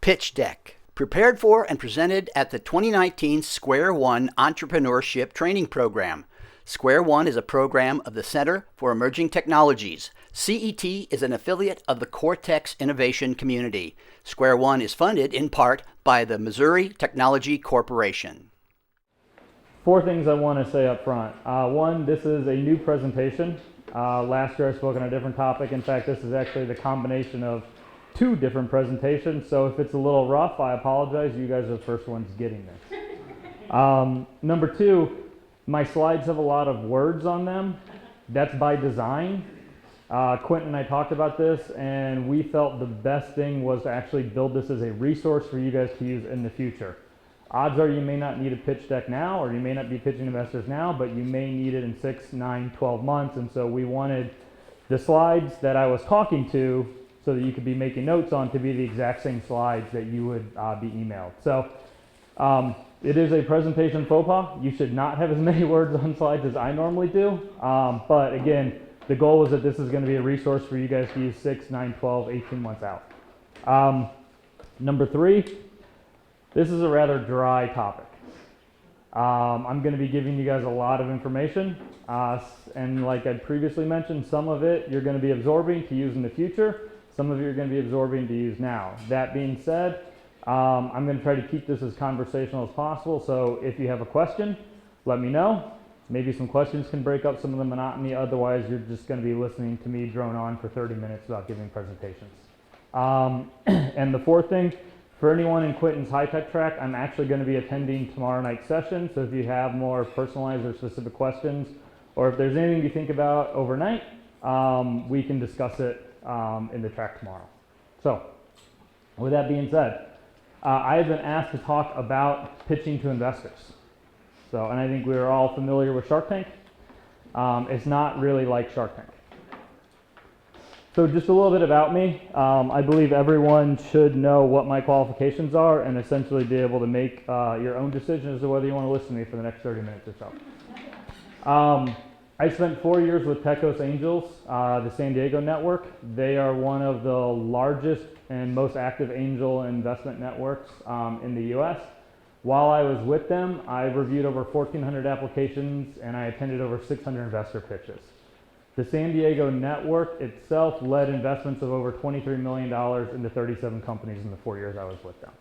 Pitch Deck, prepared for and presented at the 2019 Square One Entrepreneurship Training Program. Square One is a program of the Center for Emerging Technologies. CET is an affiliate of the Cortex Innovation Community. Square One is funded in part by the Missouri Technology Corporation. Four things I want to say up front. One, this is a new presentation. Last year I spoke on a different topic. In fact, this is actually the combination of two different presentations, so if it's a little rough, I apologize. You guys are the first ones getting this. Number two, my slides have a lot of words on them. That's by design. Quentin and I talked about this, and we felt the best thing was to actually build this as a resource for you guys to use in the future. Odds are you may not need a pitch deck now, or you may not be pitching investors now, but you may need it in 6, 9, 12 months, and so we wanted the slides that I was talking to so that you could be making notes on to be the exact same slides that you would be emailed. So it is a presentation faux pas. You should not have as many words on slides as I normally do, but again, the goal is that this is going to be a resource for you guys to use 6, 9, 12, 18 months out. Number three, this is a rather dry topic. I'm going to be giving you guys a lot of information, and like I previously mentioned, some of it you're going to be absorbing to use in the future, some of it you're going to be absorbing to use now. That being said, I'm going to try to keep this as conversational as possible, so if you have a question, let me know. Maybe some questions can break up some of the monotony, otherwise you're just going to be listening to me drone on for 30 minutes about giving presentations. And the fourth thing, for anyone in Quentin's high-tech track, I'm actually going to be attending tomorrow night's session, so if you have more personalized or specific questions, or if there's anything you think about overnight, we can discuss it in the track tomorrow. So, with that being said, I have been asked to talk about pitching to investors. So, and I think we're all familiar with Shark Tank. It's not really like Shark Tank. So just a little bit about me. I believe everyone should know what my qualifications are and essentially be able to make your own decision as to whether you want to listen to me for the next 30 minutes or so. I spent 4 years with Pecos Angels, the San Diego network. They are one of the largest and most active angel investment networks in the US. While I was with them, I reviewed over 1,400 applications and I attended over 600 investor pitches. The San Diego network itself led investments of over $23 million into 37 companies in the 4 years I was with them.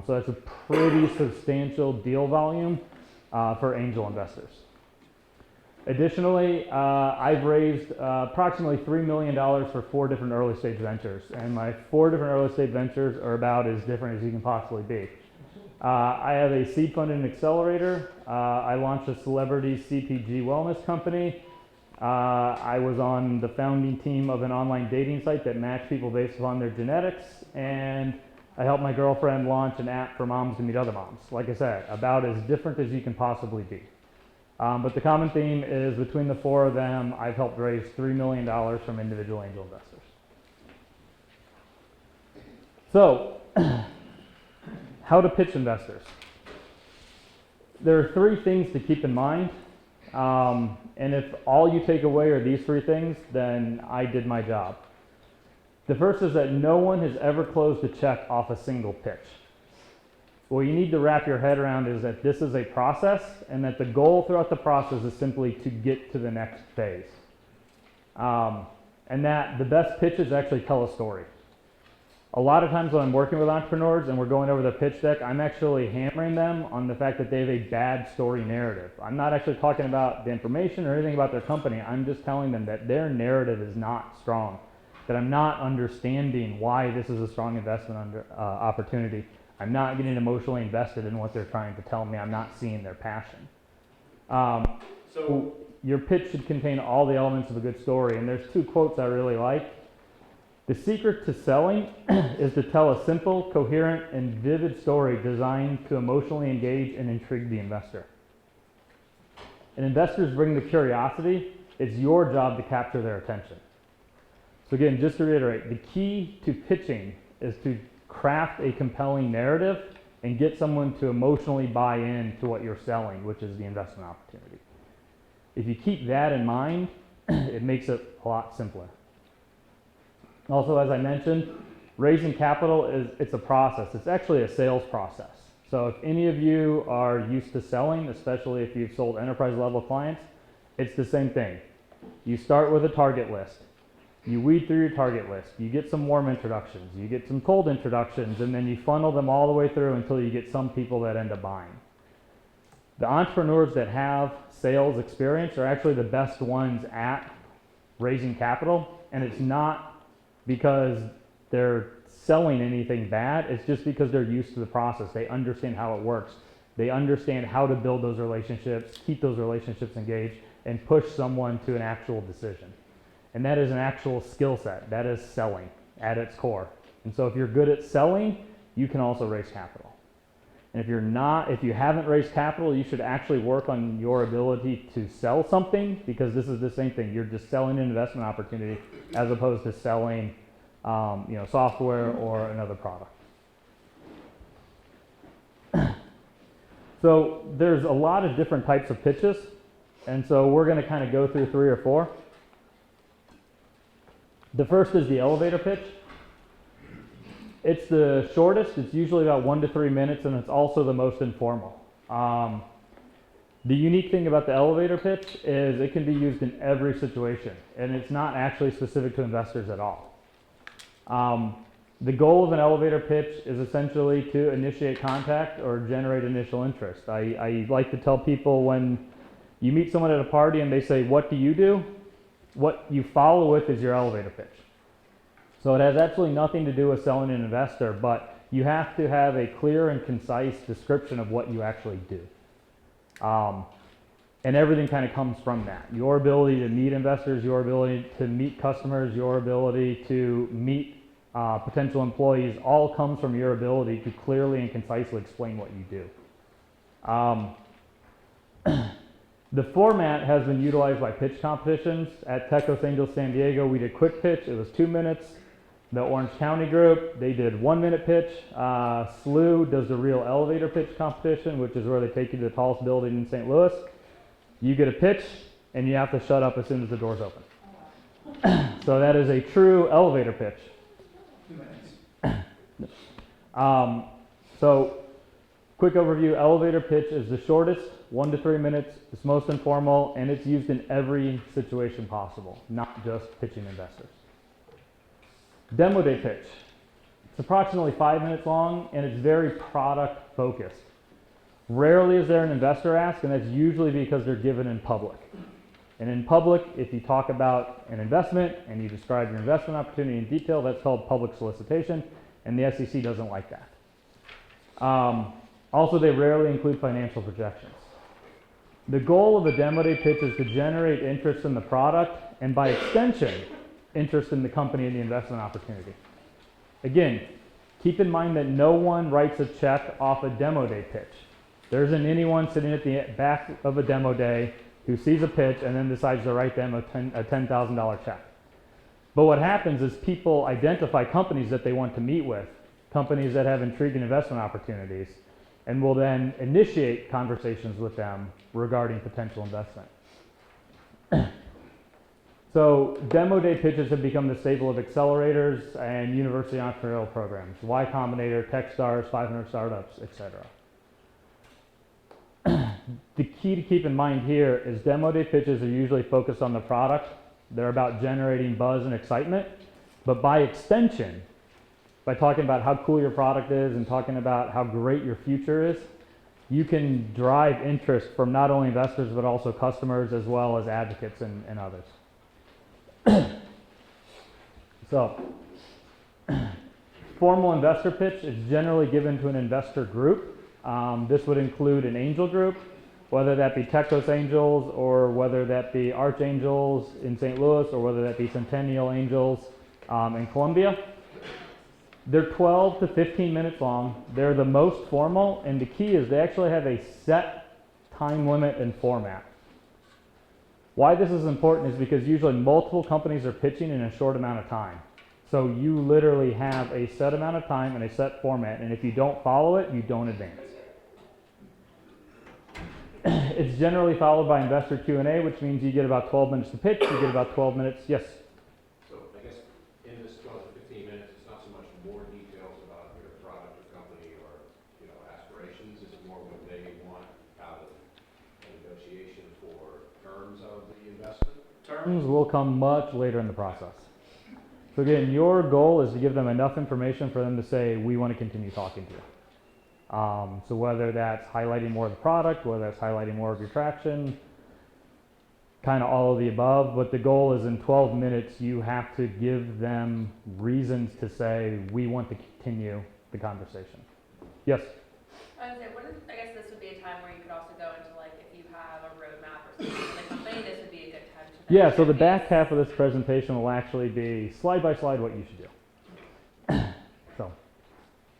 So that's a pretty substantial deal volume for angel investors. Additionally, I've raised approximately $3 million for 4 different early stage ventures, and my 4 different early stage ventures are about as different as you can possibly be. I have a seed fund and accelerator. I launched a celebrity CPG wellness company. I was on the founding team of an online dating site that matched people based upon their genetics, and I helped my girlfriend launch an app for moms to meet other moms. Like I said, about as different as you can possibly be. But the common theme is between the 4 of them, I've helped raise $3 million from individual angel investors. So, how to pitch investors. There are 3 things to keep in mind. And if all you take away are these 3 things, then I did my job. The first is that no one has ever closed a check off a single pitch. What you need to wrap your head around is that this is a process and that the goal throughout the process is simply to get to the next phase. And that the best pitches actually tell a story. A lot of times when I'm working with entrepreneurs and we're going over the pitch deck, I'm actually hammering them on the fact that they have a bad story narrative. I'm not actually talking about the information or anything about their company. I'm just telling them that their narrative is not strong, that I'm not understanding why this is a strong investment opportunity. I'm not getting emotionally invested in what they're trying to tell me. I'm not seeing their passion. So your pitch should contain all the elements of a good story, and there's 2 quotes I really like. The secret to selling is to tell a simple, coherent, and vivid story designed to emotionally engage and intrigue the investor. And investors bring the curiosity. It's your job to capture their attention. So again, just to reiterate, the key to pitching is to craft a compelling narrative and get someone to emotionally buy in to what you're selling, which is the investment opportunity. If you keep that in mind, it makes it a lot simpler. Also, as I mentioned, Raising capital it's a process. It's actually a sales process. So if any of you are used to selling, especially if you've sold enterprise level clients, it's the same thing. You start with a target list. You weed through your target list. You get some warm introductions. You get some cold introductions, and then you funnel them all the way through until you get some people that end up buying. The entrepreneurs that have sales experience are actually the best ones at raising capital, and it's not because they're selling anything bad. It's just because they're used to the process. They understand how it works. They understand how to build those relationships, keep those relationships engaged, and push someone to an actual decision. And that is an actual skill set. That is selling at its core. And so if you're good at selling, you can also raise capital. And if you haven't raised capital, you should actually work on your ability to sell something, because this is the same thing. You're just selling an investment opportunity as opposed to selling software or another product. So there's a lot of different types of pitches. And so we're going to kind of go through 3 or 4. The first is the elevator pitch. It's the shortest. It's usually about 1 to 3 minutes, and it's also the most informal. The unique thing about the elevator pitch is it can be used in every situation, and it's not actually specific to investors at all. The goal of an elevator pitch is essentially to initiate contact or generate initial interest. I like to tell people, when you meet someone at a party and they say, "What do you do?" what you follow with is your elevator pitch. So it has absolutely nothing to do with selling an investor, but you have to have a clear and concise description of what you actually do. And everything kind of comes from that. Your ability to meet investors, your ability to meet customers, your ability to meet potential employees, all comes from your ability to clearly and concisely explain what you do. The format has been utilized by pitch competitions. At Tecos Angels San Diego, we did quick pitch. It was 2 minutes. The Orange County group, they did 1 minute pitch. SLU does the real elevator pitch competition, which is where they take you to the tallest building in St. Louis. You get a pitch, and you have to shut up as soon as the doors open. So that is a true elevator pitch. 2 minutes. So quick overview, elevator pitch is the shortest, 1 to 3 minutes. It's most informal, and it's used in every situation possible, not just pitching investors. Demo day pitch. It's approximately 5 minutes long, and it's very product focused. Rarely is there an investor ask, and that's usually because they're given in public. And in public, if you talk about an investment and you describe your investment opportunity in detail, that's called public solicitation, and the SEC doesn't like that. Also, they rarely include financial projections. The goal of a demo day pitch is to generate interest in the product, and by extension, interest in the company and the investment opportunity. Again, keep in mind that no one writes a check off a demo day pitch. There isn't anyone sitting at the back of a demo day who sees a pitch and then decides to write them a $10,000 check. But what happens is people identify companies that they want to meet with, companies that have intriguing investment opportunities, and will then initiate conversations with them regarding potential investment. So demo day pitches have become the staple of accelerators and university entrepreneurial programs, Y Combinator, Techstars, 500 Startups, etc. The key to keep in mind here is demo day pitches are usually focused on the product. They're about generating buzz and excitement, but by extension, by talking about how cool your product is and talking about how great your future is, you can drive interest from not only investors but also customers as well as advocates and others. So, formal investor pitch is generally given to an investor group. This would include an angel group, whether that be Tecos Angels or whether that be Arch Angels in St. Louis or whether that be Centennial Angels in Columbia. They're 12 to 15 minutes long. They're the most formal, and the key is they actually have a set time limit and format. Why this is important is because usually multiple companies are pitching in a short amount of time. So you literally have a set amount of time and a set format, and if you don't follow it, you don't advance. It's generally followed by investor Q&A, which means you get about 12 minutes to pitch, you get about 12 minutes, yes? So I guess in this 12 to 15 minutes, it's not so much more Terms will come much later in the process. So again, your goal is to give them enough information for them to say, we want to continue talking to you. So whether that's highlighting more of the product, whether that's highlighting more of your traction, kind of all of the above, but the goal is in 12 minutes you have to give them reasons to say, we want to continue the conversation. Yes? I was gonna say, I guess this would be a time where you could also go into, like, if you have a roadmap or something for the company, this would be a good time to Yeah, so the back half of this presentation will actually be slide by slide what you should do. So,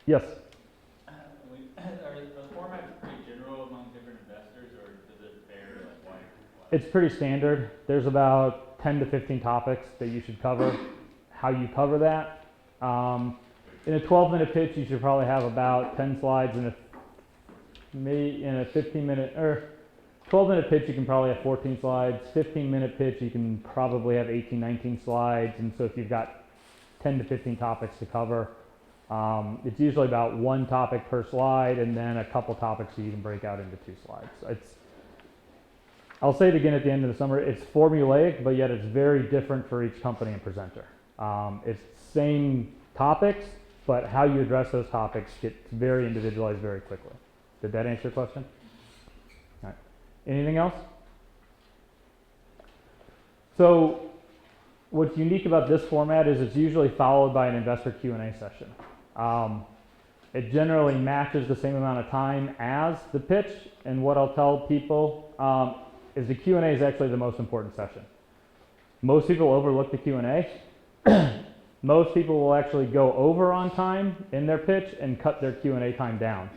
yes? Are the formats pretty general among different investors, or does it vary, like, why? It's pretty standard. There's about 10 to 15 topics that you should cover. How you cover that. In a 12-minute pitch, you should probably have about 10 slides. In a 15-minute or 12-minute pitch, you can probably have 14 slides. 15-minute pitch, you can probably have 18, 19 slides. And so if you've got 10 to 15 topics to cover, it's usually about one topic per slide, and then a couple topics that you can break out into 2 slides. I'll say it again at the end of the summer, it's formulaic, but yet it's very different for each company and presenter. It's same topics, but how you address those topics gets very individualized very quickly. Did that answer your question? All right. Anything else? So what's unique about this format is it's usually followed by an investor Q&A session. It generally matches the same amount of time as the pitch, and what I'll tell people is the Q&A is actually the most important session. Most people overlook the Q&A. Most people will actually go over on time in their pitch and cut their Q&A time down.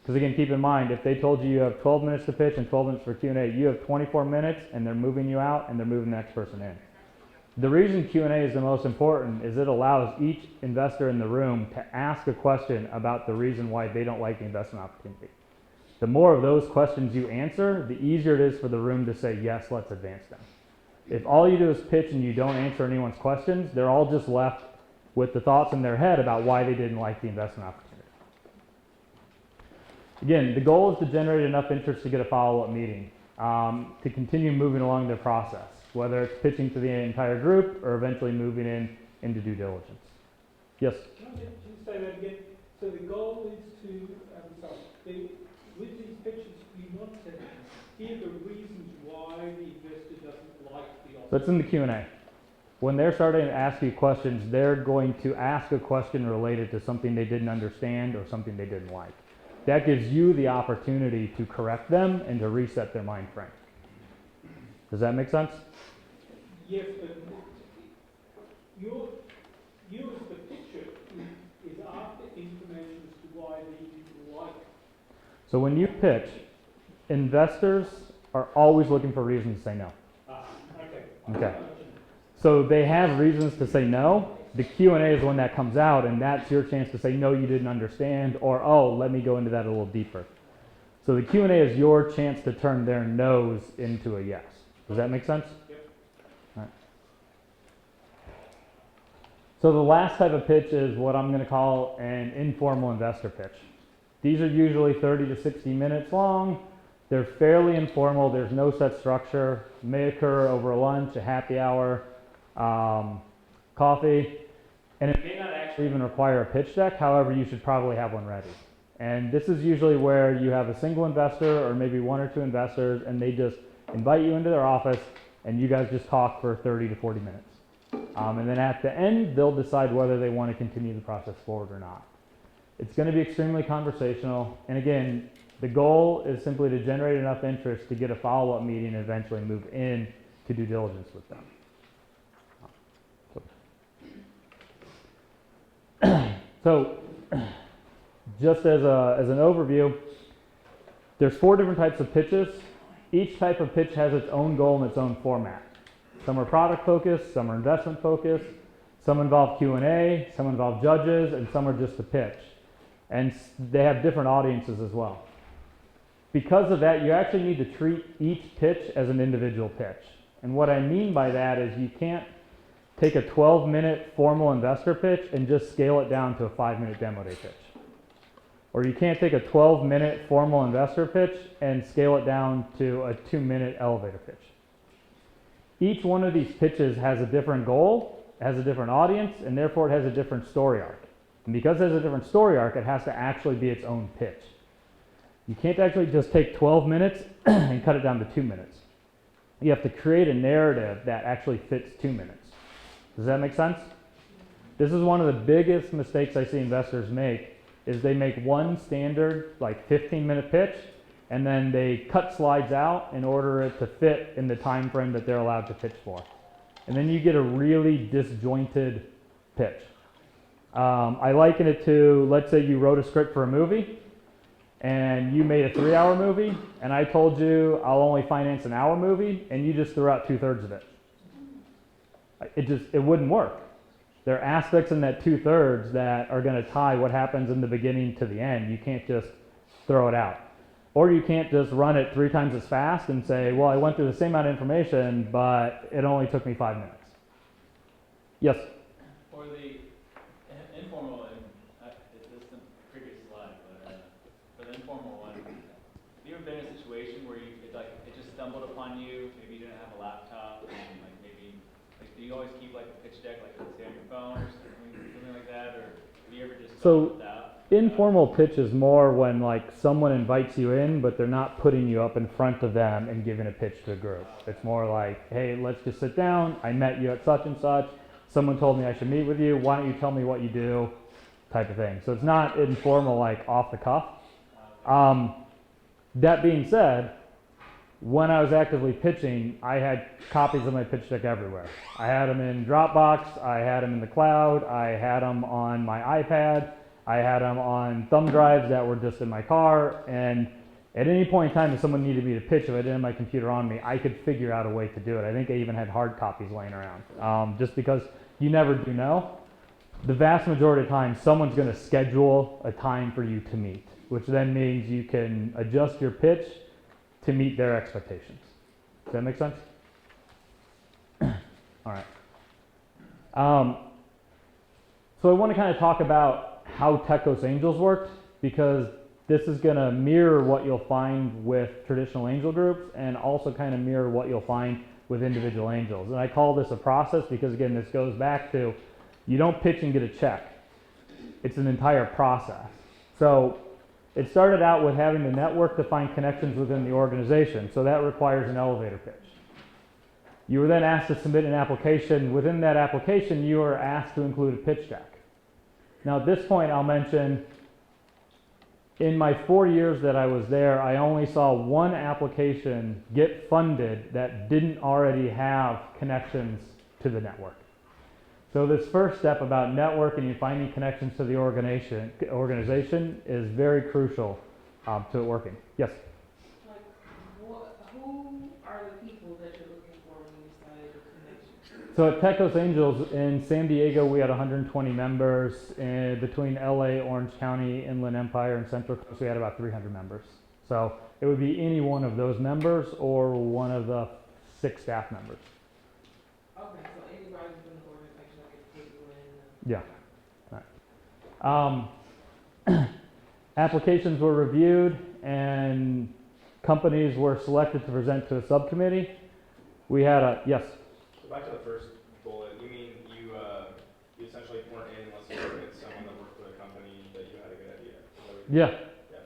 Because again, keep in mind, if they told you you have 12 minutes to pitch and 12 minutes for Q&A, you have 24 minutes and they're moving you out and they're moving the next person in. The reason Q&A is the most important is it allows each investor in the room to ask a question about the reason why they don't like the investment opportunity. The more of those questions you answer, the easier it is for the room to say, yes, let's advance them. If all you do is pitch and you don't answer anyone's questions, they're all just left with the thoughts in their head about why they didn't like the investment opportunity. Again, the goal is to generate enough interest to get a follow-up meeting, to continue moving along their process, whether it's pitching to the entire group or eventually moving into due diligence. Yes? Can I just say that again? So the goal is to, with these pitches, you want to hear the reasons why the investor doesn't like the offer. That's in the Q&A. When they're starting to ask you questions, they're going to ask a question related to something they didn't understand or something they didn't like. That gives you the opportunity to correct them and to reset their mind frame. Does that make sense? Yes, but you as the pitcher is after information as to why they didn't like it. So when you pitch, investors are always looking for reasons to say no. Okay. Okay. So they have reasons to say no. The Q&A is when that comes out, and that's your chance to say, no, you didn't understand, or, oh, let me go into that a little deeper. So the Q&A is your chance to turn their no's into a yes. Does that make sense? Yep. All right. So the last type of pitch is what I'm going to call an informal investor pitch. These are usually 30 to 60 minutes long. They're fairly informal. There's no set structure. May occur over a lunch, a happy hour, coffee, and it may not actually even require a pitch deck. However, you should probably have one ready. And this is usually where you have a single investor or maybe 1 or 2 investors, and they just invite you into their office and you guys just talk for 30 to 40 minutes. And then at the end, they'll decide whether they want to continue the process forward or not. It's going to be extremely conversational. And again, the goal is simply to generate enough interest to get a follow-up meeting and eventually move in to due diligence with them. So just as an overview, there's 4 different types of pitches. Each type of pitch has its own goal and its own format. Some are product focused, some are investment focused, some involve Q&A, some involve judges, and some are just a pitch. And they have different audiences as well. Because of that, you actually need to treat each pitch as an individual pitch. And what I mean by that is you can't take a 12-minute formal investor pitch and just scale it down to a 5-minute demo day pitch. Or you can't take a 12-minute formal investor pitch and scale it down to a 2-minute elevator pitch. each one of these pitches has a different goal, has a different audience, and therefore it has a different story arc. And because it has a different story arc, it has to actually be its own pitch. You can't actually just take 12 minutes and cut it down to 2 minutes. You have to create a narrative that actually fits 2 minutes. Does that make sense? This is one of the biggest mistakes I see investors make, is they make one standard, like 15-minute pitch, and then they cut slides out in order it to fit in the time frame that they're allowed to pitch for. And then you get a really disjointed pitch. I liken it to, let's say you wrote a script for a movie, and you made a 3-hour movie, and I told you I'll only finance an hour movie, and you just threw out 2/3 of it. It wouldn't work. There are aspects in that 2/3 that are going to tie what happens in the beginning to the end. You can't just throw it out. Or you can't just run it 3 times as fast and say, well, I went through the same amount of information, but it only took me 5 minutes. Yes? For the informal, and this is the previous slide, but for the informal one, have you ever been in a situation where it just stumbled upon you, maybe you didn't have a laptop, and do you always keep like a pitch deck, like say on your phone or something like that, or have you ever just gone without? Informal pitch is more when like someone invites you in, but they're not putting you up in front of them and giving a pitch to a group. It's more like, hey, let's just sit down. I met you at such and such. Someone told me I should meet with you. Why don't you tell me what you do? Type of thing. So it's not informal, like off the cuff. That being said, when I was actively pitching, I had copies of my pitch deck everywhere. I had them in Dropbox. I had them in the cloud. I had them on my iPad. I had them on thumb drives that were just in my car, and at any point in time if someone needed me to pitch, if I didn't have my computer on me, I could figure out a way to do it. I think I even had hard copies laying around, just because you never do know. The vast majority of the time, someone's going to schedule a time for you to meet, which then means you can adjust your pitch to meet their expectations. Does that make sense? All right. So I want to kind of talk about how Techos Angels worked, because this is going to mirror what you'll find with traditional angel groups and also kind of mirror what you'll find with individual angels. And I call this a process because, again, this goes back to you don't pitch and get a check. It's an entire process. So it started out with having to network to find connections within the organization. So that requires an elevator pitch. You were then asked to submit an application. Within that application, you were asked to include a pitch deck. Now at this point, I'll mention, in my 4 years that I was there, I only saw one application get funded that didn't already have connections to the network. So this first step about networking and finding connections to the organization is very crucial to it working. Yes? Who are the people that you're looking for when you decide the connection? So at Techos Angels in San Diego, we had 120 members. Between LA, Orange County, Inland Empire, and Central Coast, we had about 300 members. So it would be any one of those members or one of the 6 staff members. Okay, so anybody's in the organization that gets people in. Yeah. All right. Applications were reviewed and companies were selected to present to a subcommittee. We had a, yes? So back to the first bullet, you mean you essentially weren't in unless you worked with someone that worked for the company that you had a good idea? Yeah. Yeah.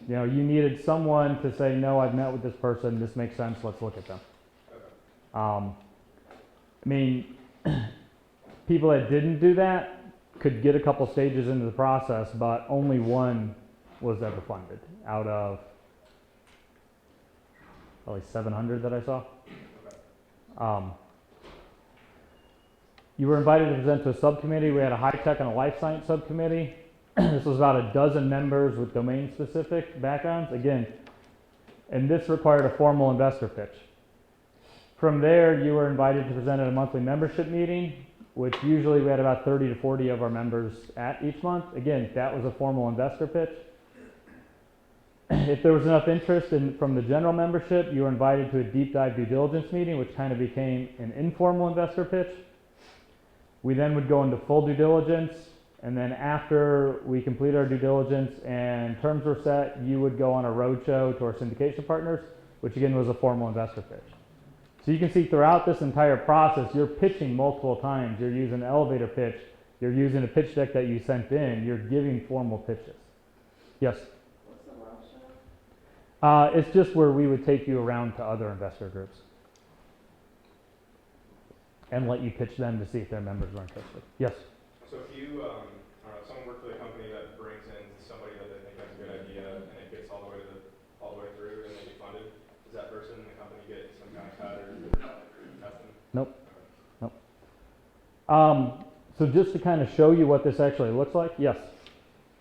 You know, you needed someone to say, no, I've met with this person, this makes sense, let's look at them. Okay. I mean, people that didn't do that could get a couple stages into the process, but only one was ever funded out of probably 700 that I saw. You were invited to present to a subcommittee. We had a high-tech and a life science subcommittee. This was about a dozen members with domain-specific backgrounds. Again, and this required a formal investor pitch. From there, you were invited to present at a monthly membership meeting, which usually we had about 30 to 40 of our members at each month. Again, that was a formal investor pitch. If there was enough interest from the general membership, you were invited to a deep dive due diligence meeting, which kind of became an informal investor pitch. We then would go into full due diligence, and then after we completed our due diligence and terms were set, you would go on a roadshow to our syndication partners, which again was a formal investor pitch. So you can see throughout this entire process, you're pitching multiple times. You're using an elevator pitch. You're using a pitch deck that you sent in. You're giving formal pitches. Yes? What's the workshop? It's just where we would take you around to other investor groups and let you pitch them to see if their members were interested. Yes? So if you, I don't know, if someone worked for the company that brings in somebody that they think has a good idea and it gets all the way through and they get funded, does that person in the company get some kind of cut or nothing? Nope. Nope. So just to kind of show you what this actually looks like, yes?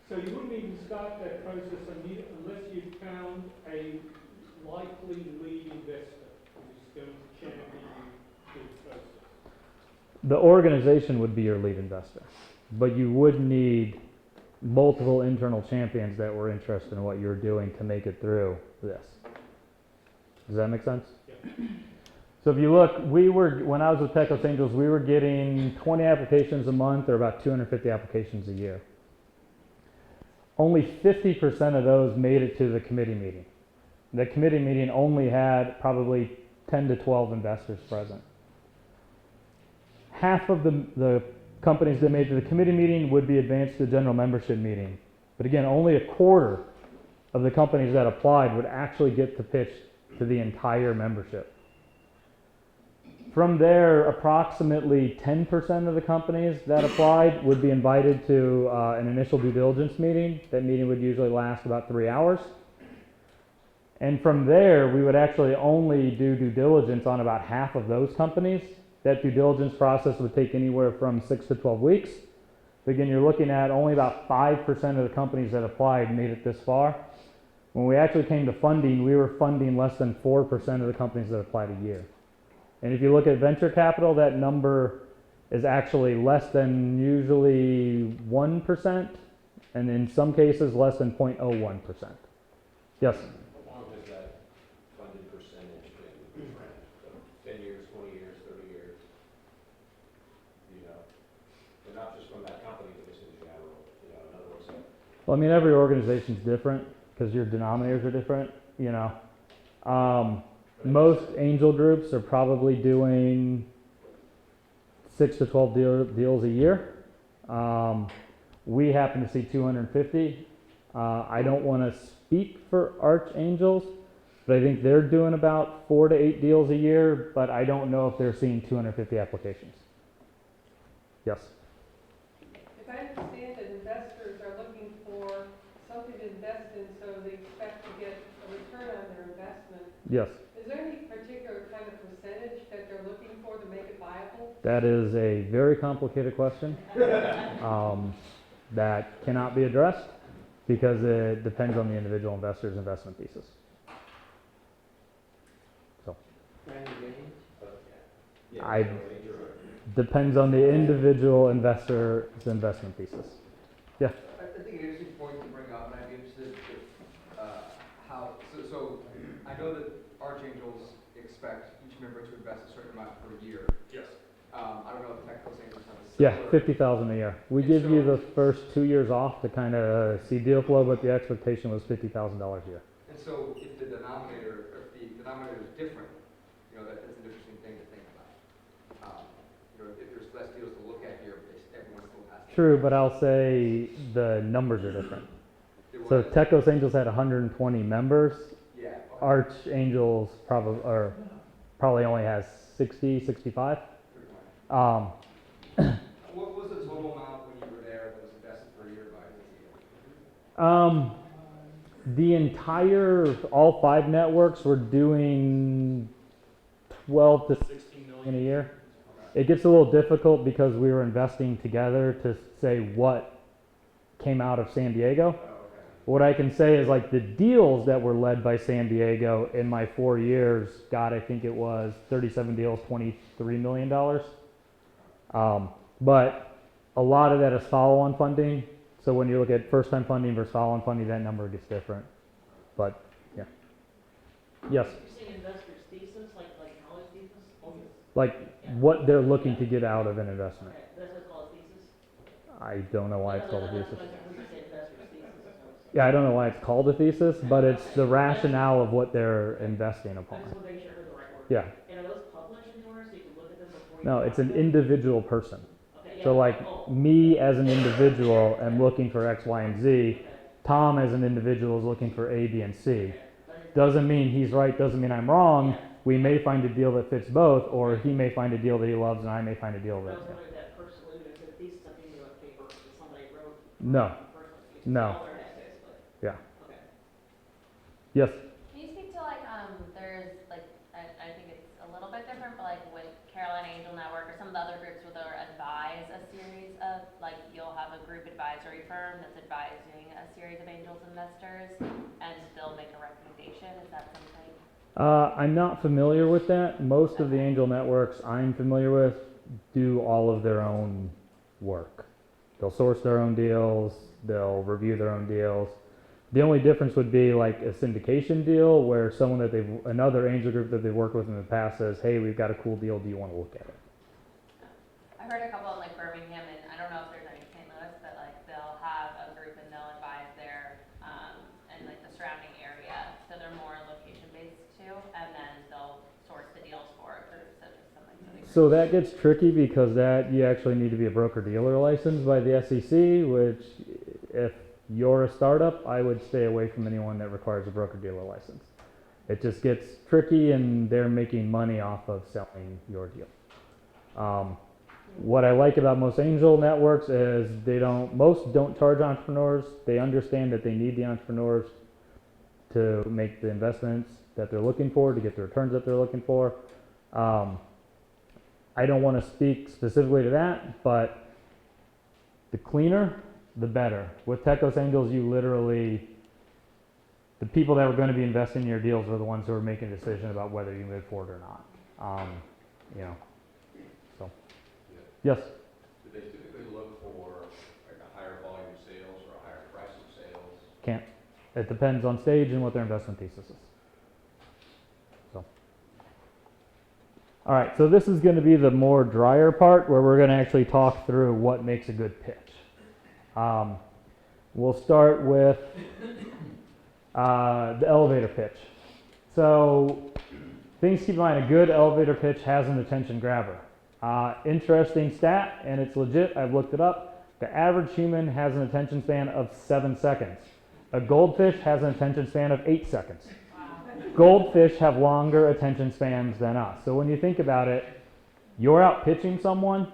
So you wouldn't even start that process unless you found a likely lead investor who's going to champion you through the process. The organization would be your lead investor, but you would need multiple internal champions that were interested in what you're doing to make it through this. Does that make sense? Yeah. So if you look, when I was with Tecos Angels, we were getting 20 applications a month or about 250 applications a year. Only 50% of those made it to the committee meeting. The committee meeting only had probably 10 to 12 investors present. Half of the companies that made it to the committee meeting would be advanced to the general membership meeting. But again, only a quarter of the companies that applied would actually get to pitch to the entire membership. From there, approximately 10% of the companies that applied would be invited to an initial due diligence meeting. That meeting would usually last about 3 hours. And from there, we would actually only do due diligence on about half of those companies. That due diligence process would take anywhere from 6 to 12 weeks. But again, you're looking at only about 5% of the companies that applied made it this far. When we actually came to funding, we were funding less than 4% of the companies that applied a year. And if you look at venture capital, that number is actually less than usually 1%, and in some cases less than 0.01%. Yes? How long does that funded percentage been trend? So 10 years, 20 years, 30 years? You know, and not just from that company, but just in general. You know, in other words, Well, I mean, every organization's different because your denominators are different, you know. Most angel groups are probably doing 6 to 12 deals a year. We happen to see 250. I don't want to speak for Archangels, but I think they're doing about 4 to 8 deals a year, but I don't know if they're seeing 250 applications. Yes? If I understand that investors are looking for something to invest in, so they expect to get a return on their investment. Yes. Is there any particular kind of percentage that they're looking for to make it viable? That is a very complicated question that cannot be addressed because it depends on the individual investor's investment thesis. So, depends on the individual investor's investment thesis. Yeah. I think an interesting point to bring up, and I'd be interested if, so I know that Archangels expect each member to invest a certain amount per year. Yes. I don't know if Tecos Angels have a Yeah, similar. 50,000 a year. We And give you so- the first 2 years off to kind of see deal flow, but the expectation was $50,000 a year. And so if the denominator is different, you know, that's an interesting thing to think about. You know, if there's less deals to look at here, but everyone still has to. True, but I'll say the numbers are different. So Tecos Angels had 120 members. Yeah. Okay. Archangels probably only has 60, 65. What was the total amount when you were there that was invested per year by All 5 networks were doing 12 to 16 million a year. It gets a little difficult because we were investing together to say what came out of San Diego. Oh, okay. What I can say is like the deals that were led by San Diego in my 4 years, God, I think it was 37 deals, $23 million. But a lot of that is follow-on funding. So when you look at first-time funding versus follow-on funding, that number gets different. But yeah. Yes. You say investors thesis, like college thesis? Like what they're looking to get out of an investment. Okay, that's what's called a thesis? I don't know why it's called a thesis. That's what you say investors thesis. is what I'm saying. Yeah, I don't know why it's called a thesis, but it's the rationale of what they're investing I upon. just want to make sure I heard the right word. Yeah. And are those public? before you? No, go it's out an to it? individual person. Okay, yeah. So like Oh, me as an individual am looking for X, Y, and Z. okay. Tom as an individual is looking for A, B, and C. Okay. Understood. Doesn't mean he's right, doesn't mean I'm wrong. Yeah. We may find a deal that fits both, or he may find a deal that he loves and I may find a deal I that, was wondering if that person living in a thesis, something new on paper, that somebody wrote. no, Personally. no. All their essays, but, Yeah. okay. Yes, Can you speak to like, there's like, I think it's a little bit different, but like with Carolina Angel Network or some of the other groups where they'll advise a series of, like you'll have a group advisory firm that's advising a series of angels investors and they'll make a recommendation, is that something? I'm not familiar with that. Most of the angel networks I'm familiar with do all of their own work. They'll source their own deals, they'll review their own deals. The only difference would be like a syndication deal where someone that another angel group that they've worked with in the past says, hey, we've got a cool deal, do you want to look at it? I've heard a couple in like Birmingham, and I don't know if there's any in St. Louis, but like they'll have a group and they'll advise their, and like the surrounding area, so they're more location based too, and then they'll source the deals for groups such as something. So that gets tricky because that you actually need to be a broker dealer licensed by the SEC, which if you're a startup, I would stay away from anyone that requires a broker dealer license. It just gets tricky and they're making money off of selling your deal. What I like about most angel networks is most don't charge entrepreneurs. They understand that they need the entrepreneurs to make the investments that they're looking for, to get the returns that they're looking for. I don't want to speak specifically to that, but the cleaner, the better. With Techos Angels, you literally, the people that were going to be investing in your deals are the ones who are making a decision about whether you move forward or not. So, yes? Do they typically look for like a higher volume of sales or a higher price of sales? Can't. It depends on stage and what their investment thesis is. So, all right, so this is going to be the more drier part where we're going to actually talk through what makes a good pitch. We'll start with the elevator pitch. So things to keep in mind, a good elevator pitch has an attention grabber. Interesting stat, and it's legit, I've looked it up. The average human has an attention span of 7 seconds. A goldfish has an attention span of 8 seconds. Goldfish have longer attention spans than us. So when you think about it, you're out pitching someone,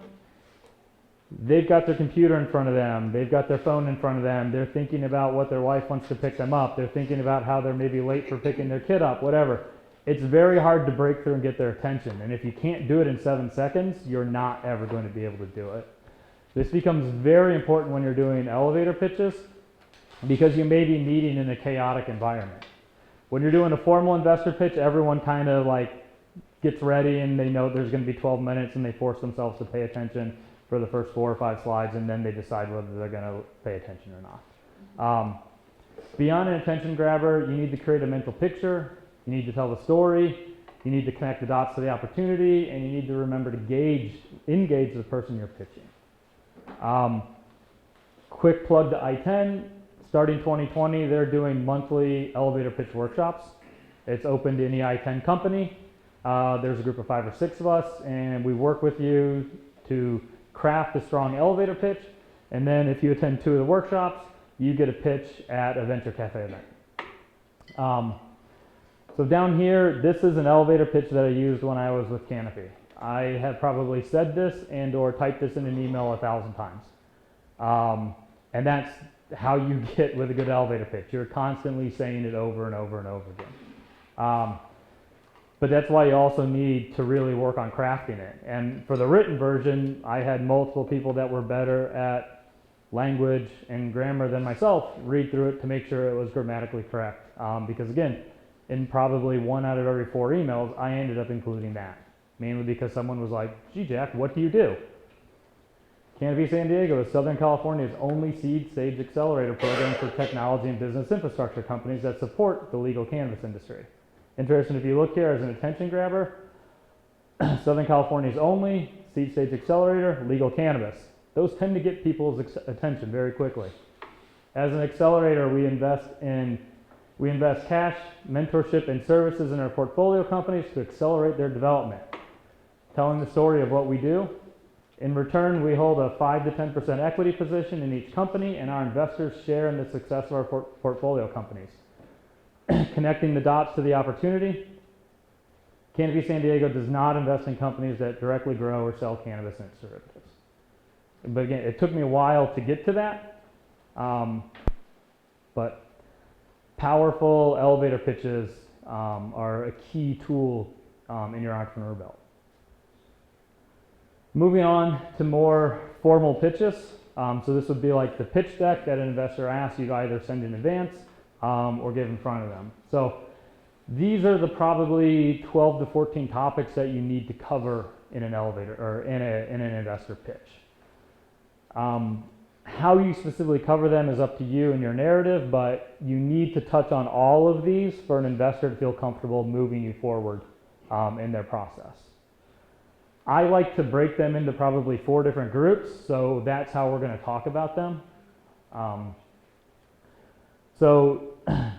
they've got their computer in front of them, they've got their phone in front of them, they're thinking about what their wife wants to pick them up, they're thinking about how they're maybe late for picking their kid up, whatever. It's very hard to break through and get their attention, and if you can't do it in 7 seconds, you're not ever going to be able to do it. This becomes very important when you're doing elevator pitches because you may be meeting in a chaotic environment. When you're doing a formal investor pitch, everyone kind of like gets ready and they know there's going to be 12 minutes and they force themselves to pay attention for the first 4 or 5 slides, and then they decide whether they're going to pay attention or not. Beyond an attention grabber, you need to create a mental picture, you need to tell the story, you need to connect the dots to the opportunity, and you need to remember to engage the person you're pitching. Quick plug to I-10, starting 2020, they're doing monthly elevator pitch workshops. It's open to any I-10 company. There's a group of 5 or 6 of us, and we work with you to craft a strong elevator pitch, and then if you attend 2 of the workshops, you get a pitch at a Venture Cafe event. So down here, this is an elevator pitch that I used when I was with Canopy. I have probably said this and or typed this in an email 1,000 times. And that's how you get with a good elevator pitch. You're constantly saying it over and over and over again. But that's why you also need to really work on crafting it. And for the written version, I had multiple people that were better at language and grammar than myself read through it to make sure it was grammatically correct. Because again, in probably 1 out of every 4 emails, I ended up including that. Mainly because someone was like, gee Jack, what do you do? Canopy San Diego is Southern California's only seed stage accelerator program for technology and business infrastructure companies that support the legal cannabis industry. Interesting, if you look here as an attention grabber, Southern California's only seed stage accelerator, legal cannabis. Those tend to get people's attention very quickly. As an accelerator, we invest cash, mentorship, and services in our portfolio companies to accelerate their development. telling the story of what we do. In return, we hold a 5 to 10% equity position in each company, and our investors share in the success of our portfolio companies. Connecting the dots to the opportunity, Canopy San Diego does not invest in companies that directly grow or sell cannabis and its derivatives. But again, it took me a while to get to that, but powerful elevator pitches are a key tool in your entrepreneur belt. Moving on to more formal pitches. So this would be like the pitch deck that an investor asks you to either send in advance or give in front of them. So these are the probably 12 to 14 topics that you need to cover in an elevator or in an investor pitch. How you specifically cover them is up to you and your narrative, but you need to touch on all of these for an investor to feel comfortable moving you forward in their process. I like to break them into probably 4 different groups, so that's how we're going to talk about them. So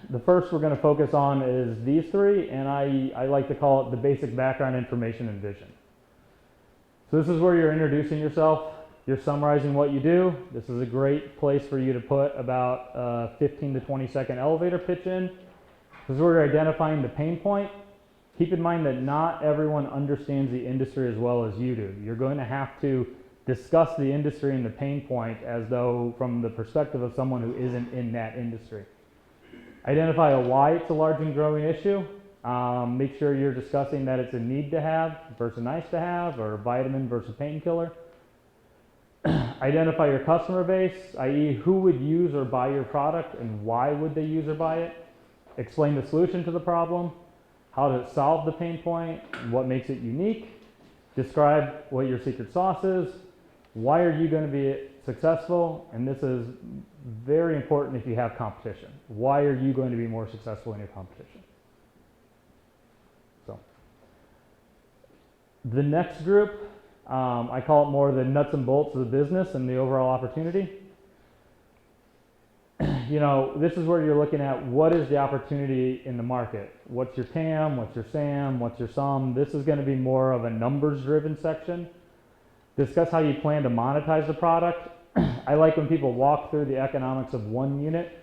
the first we're going to focus on is these 3, and I like to call it the basic background information and vision. So this is where you're introducing yourself, you're summarizing what you do. This is a great place for you to put about a 15 to 20 second elevator pitch in. This is where you're identifying the pain point. Keep in mind that not everyone understands the industry as well as you do. You're going to have to discuss the industry and the pain point as though from the perspective of someone who isn't in that industry. Identify why it's a large and growing issue. Make sure you're discussing that it's a need to have versus nice to have, or vitamin versus painkiller. Identify your customer base, i.e. who would use or buy your product and why would they use or buy it. Explain the solution to the problem, how to solve the pain point, what makes it unique. Describe what your secret sauce is. Why are you going to be successful? And this is very important if you have competition. Why are you going to be more successful in your competition? So, the next group, I call it more the nuts and bolts of the business and the overall opportunity. You know, this is where you're looking at what is the opportunity in the market. What's your TAM, what's your SAM, what's your SUM? This is going to be more of a numbers-driven section. Discuss how you plan to monetize the product. I like when people walk through the economics of one unit,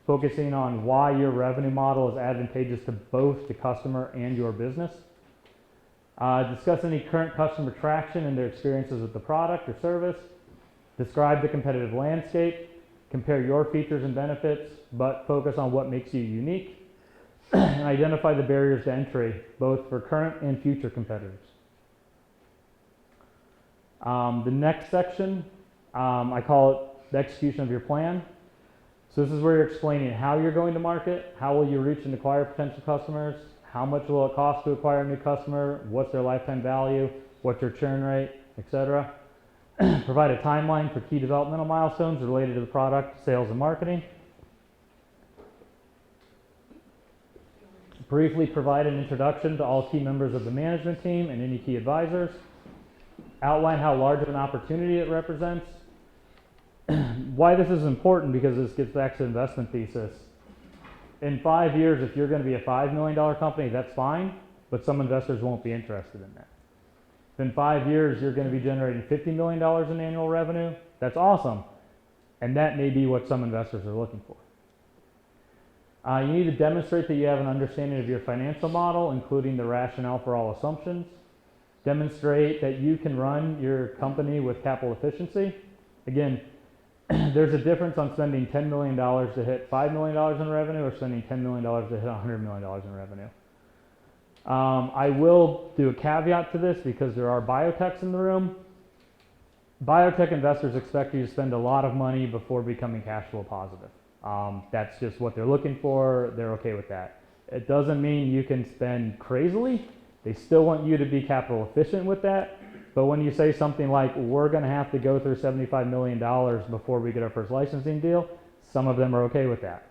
focusing on why your revenue model is advantageous to both the customer and your business. Discuss any current customer traction and their experiences with the product or service. Describe the competitive landscape. Compare your features and benefits, but focus on what makes you unique. And identify the barriers to entry, both for current and future competitors. The next section, I call it the execution of your plan. So this is where you're explaining how you're going to market, how will you reach and acquire potential customers, how much will it cost to acquire a new customer, what's their lifetime value, what's your churn rate, etc. Provide a timeline for key developmental milestones related to the product, sales, and marketing. Briefly provide an introduction to all key members of the management team and any key advisors. Outline how large of an opportunity it represents. Why this is important, because this gets back to the investment thesis. In 5 years, if you're going to be a $5 million company, that's fine, but some investors won't be interested in that. If in 5 years you're going to be generating $50 million in annual revenue, that's awesome. And that may be what some investors are looking for. You need to demonstrate that you have an understanding of your financial model, including the rationale for all assumptions. Demonstrate that you can run your company with capital efficiency. Again, there's a difference on spending $10 million to hit $5 million in revenue or spending $10 million to hit $100 million in revenue. I will do a caveat to this because there are biotechs in the room. Biotech investors expect you to spend a lot of money before becoming cash flow positive. That's just what they're looking for. They're okay with that. It doesn't mean you can spend crazily. They still want you to be capital efficient with that. But when you say something like, we're going to have to go through $75 million before we get our first licensing deal, some of them are okay with that.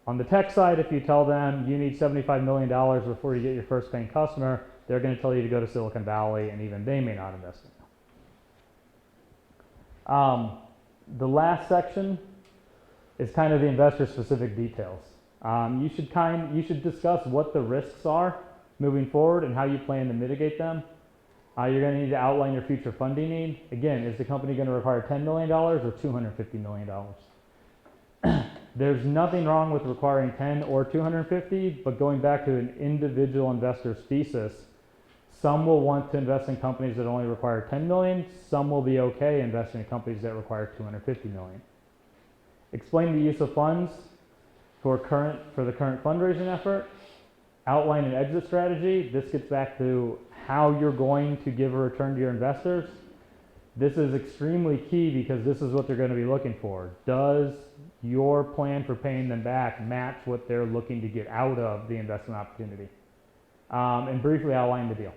On the tech side, if you tell them you need $75 million before you get your first paying customer, they're going to tell you to go to Silicon Valley, and even they may not invest in you. The last section is kind of the investor-specific details. You should discuss what the risks are moving forward and how you plan to mitigate them. You're going to need to outline your future funding need. Again, is the company going to require $10 million or $250 million? There's nothing wrong with requiring 10 or 250, but going back to an individual investor's thesis, some will want to invest in companies that only require 10 million. Some will be okay investing in companies that require 250 million. Explain the use of funds for the current fundraising effort. Outline an exit strategy. This gets back to how you're going to give a return to your investors. This is extremely key because this is what they're going to be looking for. Does your plan for paying them back match what they're looking to get out of the investment opportunity? And briefly outline the deal.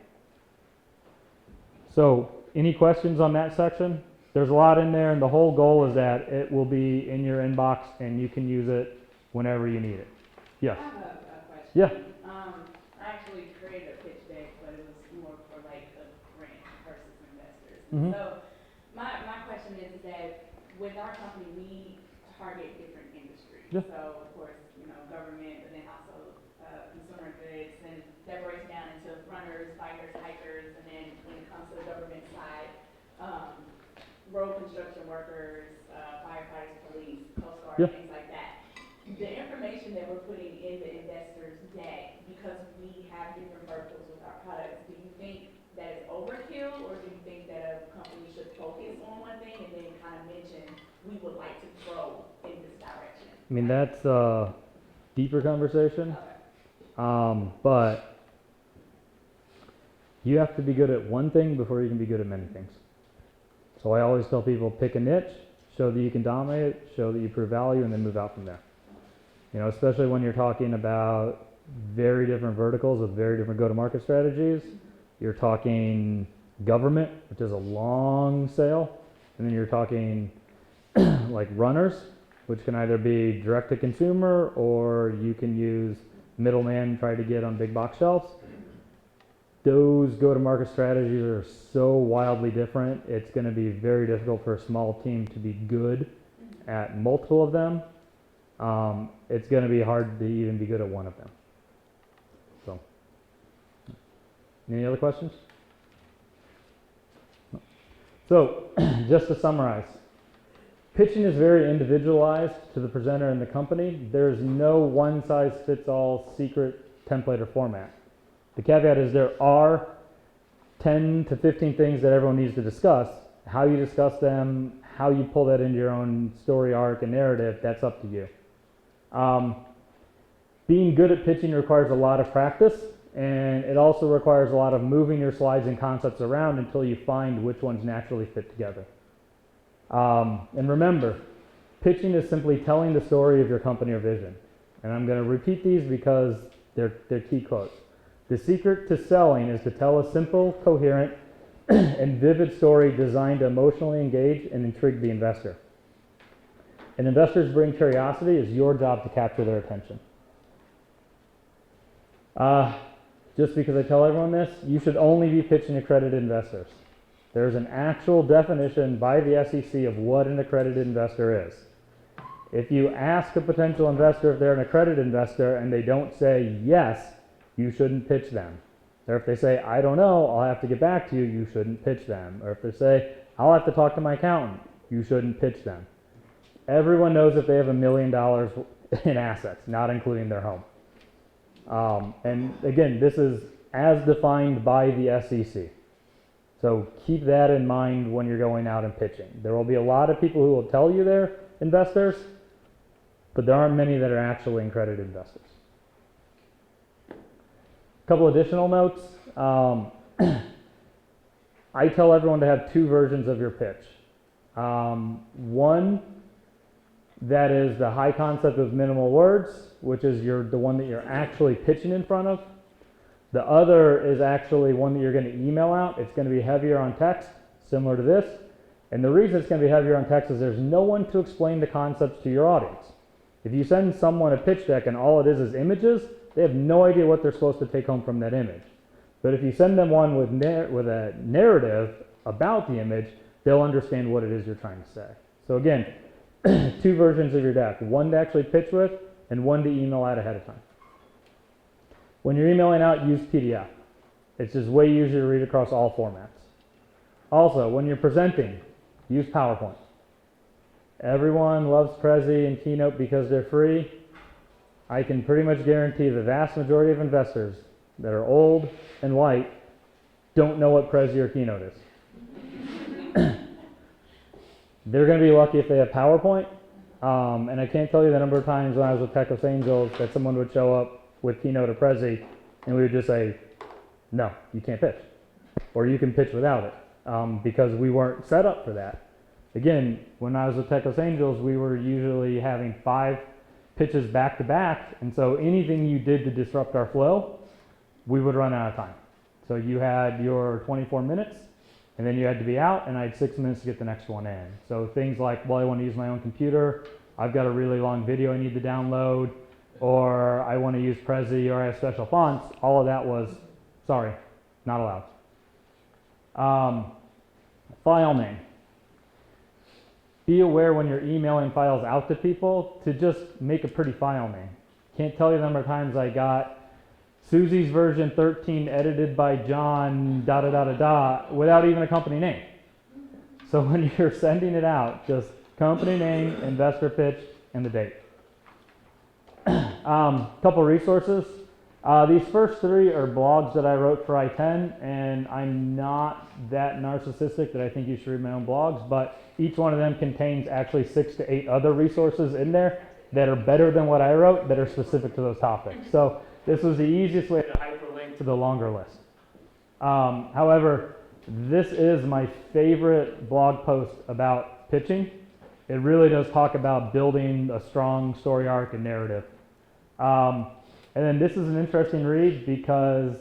So, any questions on that section? There's a lot in there, and the whole goal is that it will be in your inbox and you can use it whenever you need it. Yes? I have a question. Yeah. I actually created a pitch deck, but it was more for like a grant versus investors. Mhm. So my question is that with our company, we target different industries. Yeah. So of course, government, but then also consumer goods, and that breaks down into runners, bikers, hikers, and then when it comes to the government side, road construction workers, firefighters, police, Coast Guard, Yeah. things like that. The information that we're putting in the investors deck, because we have different verticals with our products, do you think that is overkill, or do you think that a company should focus on one thing and then kind of mention we would like to grow in this direction? I mean, that's a deeper conversation, Okay. but you have to be good at one thing before you can be good at many things. So I always tell people, pick a niche, show that you can dominate it, show that you prove value, and then move out from there. Especially when you're talking about very different verticals with very different go-to-market strategies. You're talking government, which is a long sale, and then you're talking like runners, which can either be direct to consumer or you can use middleman, try to get on big box shelves. Those go-to-market strategies are so wildly different. It's going to be very difficult for a small team to be good at multiple of them. It's going to be hard to even be good at one of them. So, any other questions? So, just to summarize, pitching is very individualized to the presenter and the company. There's no one-size-fits-all secret template or format. The caveat is there are 10 to 15 things that everyone needs to discuss. How you discuss them, how you pull that into your own story arc and narrative, that's up to you. Being good at pitching requires a lot of practice, and it also requires a lot of moving your slides and concepts around until you find which ones naturally fit together. And remember, pitching is simply telling the story of your company or vision. And I'm going to repeat these because they're key quotes. The secret to selling is to tell a simple, coherent, and vivid story designed to emotionally engage and intrigue the investor. An investor's bring curiosity, is your job to capture their attention. Just because I tell everyone this, you should only be pitching accredited investors. There's an actual definition by the SEC of what an accredited investor is. If you ask a potential investor if they're an accredited investor and they don't say yes, you shouldn't pitch them. Or if they say, I don't know, I'll have to get back to you, you shouldn't pitch them. Or if they say, I'll have to talk to my accountant, you shouldn't pitch them. Everyone knows if they have $1 million in assets, not including their home. And again, this is as defined by the SEC. So keep that in mind when you're going out and pitching. There will be a lot of people who will tell you they're investors, but there aren't many that are actually accredited investors. A couple additional notes. I tell everyone to have two versions of your pitch. One that is the high concept of minimal words, which is the one that you're actually pitching in front of. The other is actually one that you're going to email out. It's going to be heavier on text, similar to this. And the reason it's going to be heavier on text is there's no one to explain the concepts to your audience. If you send someone a pitch deck and all it is images, they have no idea what they're supposed to take home from that image. But if you send them one with a narrative about the image, they'll understand what it is you're trying to say. So again, two versions of your deck, one to actually pitch with and one to email out ahead of time. When you're emailing out, use PDF. It's just way easier to read across all formats. Also, when you're presenting, use PowerPoint. Everyone loves Prezi and Keynote because they're free. I can pretty much guarantee the vast majority of investors that are old and white don't know what Prezi or Keynote is. They're going to be lucky if they have PowerPoint. And I can't tell you the number of times when I was with Tech Angels that someone would show up with Keynote or Prezi and we would just say, no, you can't pitch. Or you can pitch without it, because we weren't set up for that. Again, when I was with Tech Angels, we were usually having 5 pitches back to back, and so anything you did to disrupt our flow, we would run out of time. So you had your 24 minutes, and then you had to be out, and I had 6 minutes to get the next one in. So things like, well, I want to use my own computer, I've got a really long video I need to download, or I want to use Prezi, or I have special fonts, all of that was, sorry, not allowed. File name. Be aware when you're emailing files out to people to just make a pretty file name. Can't tell you the number of times I got Susie's version 13 edited by John da da da da da without even a company name. So when you're sending it out, just company name, investor pitch, and the date. Couple resources. These first 3 are blogs that I wrote for I-10, and I'm not that narcissistic that I think you should read my own blogs, but each one of them contains actually 6 to 8 other resources in there that are better than what I wrote that are specific to those topics. So this was the easiest way to hyperlink to the longer list. However, this is my favorite blog post about pitching. It really does talk about building a strong story arc and narrative. And then this is an interesting read because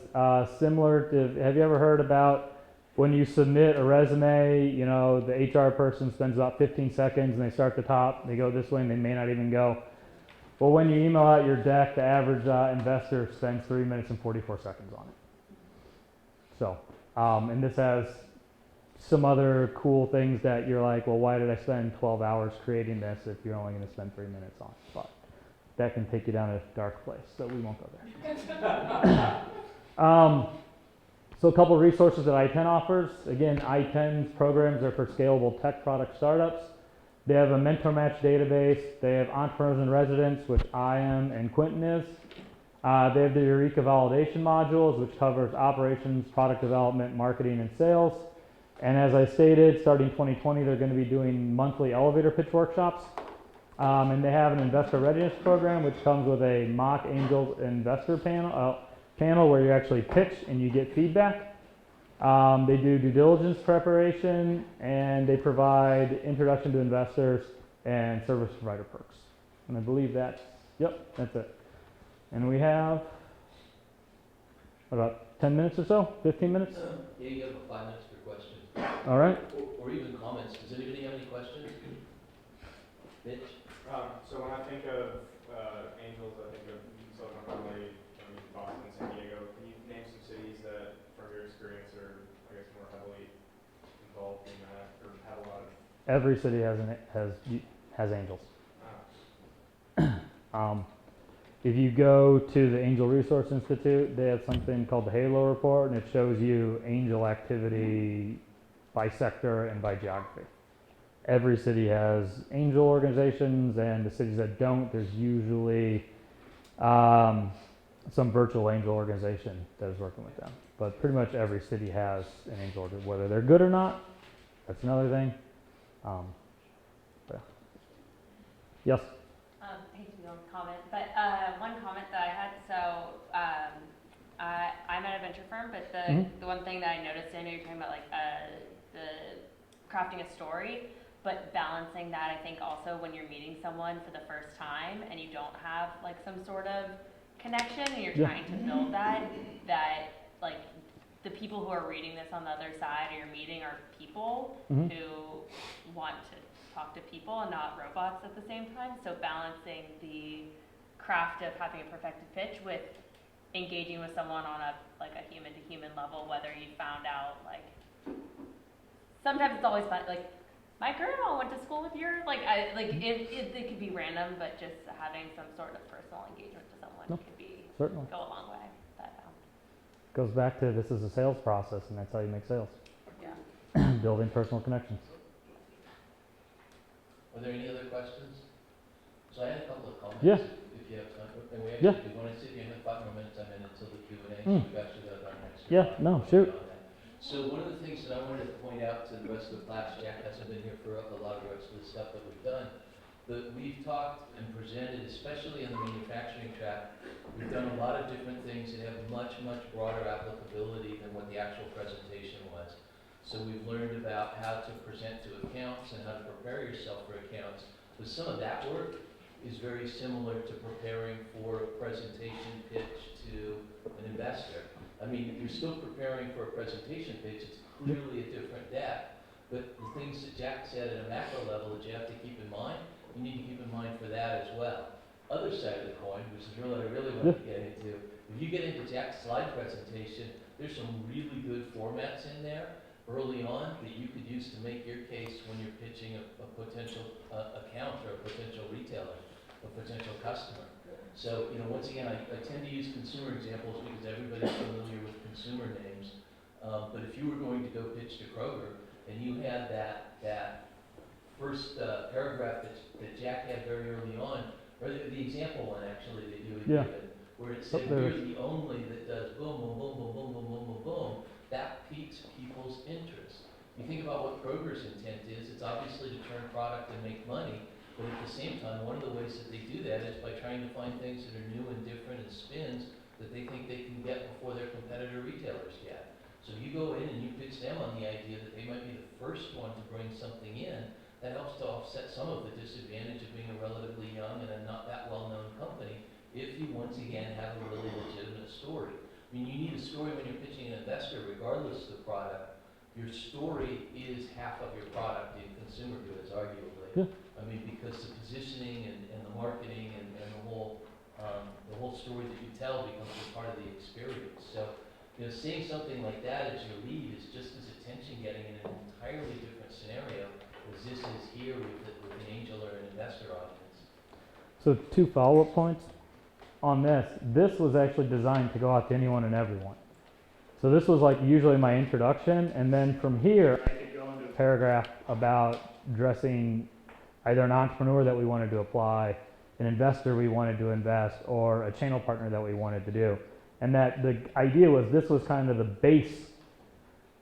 similar to, have you ever heard about when you submit a resume, you know, the HR person spends about 15 seconds and they start at the top, they go this way and they may not even go. Well, when you email out your deck, the average investor spends 3 minutes and 44 seconds on it. So, and this has some other cool things that you're like, well, why did I spend 12 hours creating this if you're only going to spend 3 minutes on it? But that can take you down a dark place, so we won't go there. So a couple of resources that I-10 offers. Again, I-10's programs are for scalable tech product startups. They have a mentor match database. They have entrepreneurs in residence, which I am and Quentin is. They have the Eureka validation modules, which covers operations, product development, marketing, and sales. And as I stated, starting 2020, they're going to be doing monthly elevator pitch workshops. And they have an investor readiness program, which comes with a mock angel investor panel where you actually pitch and you get feedback. They do due diligence preparation, and they provide introduction to investors and service provider perks. And I believe that's it. And we have about 10 minutes or so, 15 minutes? Yeah, you have 5 minutes for questions. All right. Or even comments. Does anybody have any questions? Mitch? So when I think of angels, I think of Silicon Valley, Boston, San Diego. Can you name some cities that, from your experience, are, I guess, more heavily involved in that, or have a lot of? Every city has angels. If you go to the Angel Resource Institute, they have something called the Halo Report, and it shows you angel activity by sector and by geography. Every city has angel organizations, and the cities that don't, there's usually some virtual angel organization that is working with them. But pretty much every city has an angel organization. Whether they're good or not, that's another thing. Yes? I hate to be on comment, but one comment that I had, so I'm at a venture firm, but the one thing that I noticed, I know you're talking about like the crafting a story, but balancing that, I think also when you're meeting someone for the first time and you don't have like some sort of connection and you're trying to build that like the people who are reading this on the other side or you're meeting are people who want to talk to people and not robots at the same time. So balancing the craft of having a perfected pitch with engaging with someone on a human to human level, whether you found out like sometimes it's always fun, like my grandma went to school with your it could be random, but just having some sort of personal engagement to someone could be go a long way. But, Goes back to this is a sales process, and that's how you make sales. Yeah. Building personal connections. Are there any other questions? So I had a couple of comments. Yeah. If you have time, and we Yeah. actually, if you want to see if you have 5 more minutes, I'm in until the Q&A, so Mm. we've actually got our next. Yeah, no, shoot. So one of the things that I wanted to point out to the rest of the class, Jack hasn't been here for a lot of the rest of the stuff that we've done, but we've talked and presented, especially in the manufacturing track, we've done a lot of different things that have much, much broader applicability than what the actual presentation was. So we've learned about how to present to accounts and how to prepare yourself for accounts. But some of that work is very similar to preparing for a presentation pitch to an investor. I mean, you're still preparing for a presentation pitch, it's clearly a different depth. But the things that Jack said at a macro level that you have to keep in mind, you need to keep in mind for that as well. Other side of the coin, which is really what I really want to get into, if you get into Jack's slide presentation, there's some really good formats in there early on that you could use to make your case when you're pitching a potential account or a potential retailer, a potential customer. So, you know, once again, I tend to use consumer examples because everybody's familiar with consumer names. But if you were going to go pitch to Kroger and you had that first paragraph that Jack had very early on, or the example one actually that you had given, where it said, we're the only that does boom, boom, boom, boom, boom, boom, boom, boom, boom, that piques people's interest. You think about what Kroger's intent is, it's obviously to turn product and make money, but at the same time, one of the ways that they do that is by trying to find things that are new and different and spins that they think they can get before their competitor retailers get. So you go in and you pitch them on the idea that they might be the first one to bring something in, that helps to offset some of the disadvantage of being a relatively young and a not that well-known company if you once again have a really legitimate story. I mean, you need a story when you're pitching an investor regardless of the product. Your story is half of your product in consumer goods, arguably. Yeah. I mean, because the positioning and the marketing and the whole story that you tell becomes a part of the experience. So, you know, saying something like that as your lead is just as attention-getting in an entirely different scenario as this is here with an angel or an investor audience. So 2 follow-up points on this. This was actually designed to go out to anyone and everyone. So this was like usually my introduction, and then from here I could go into a paragraph about addressing either an entrepreneur that we wanted to apply, an investor we wanted to invest, or a channel partner that we wanted to do. And that the idea was this was kind of the base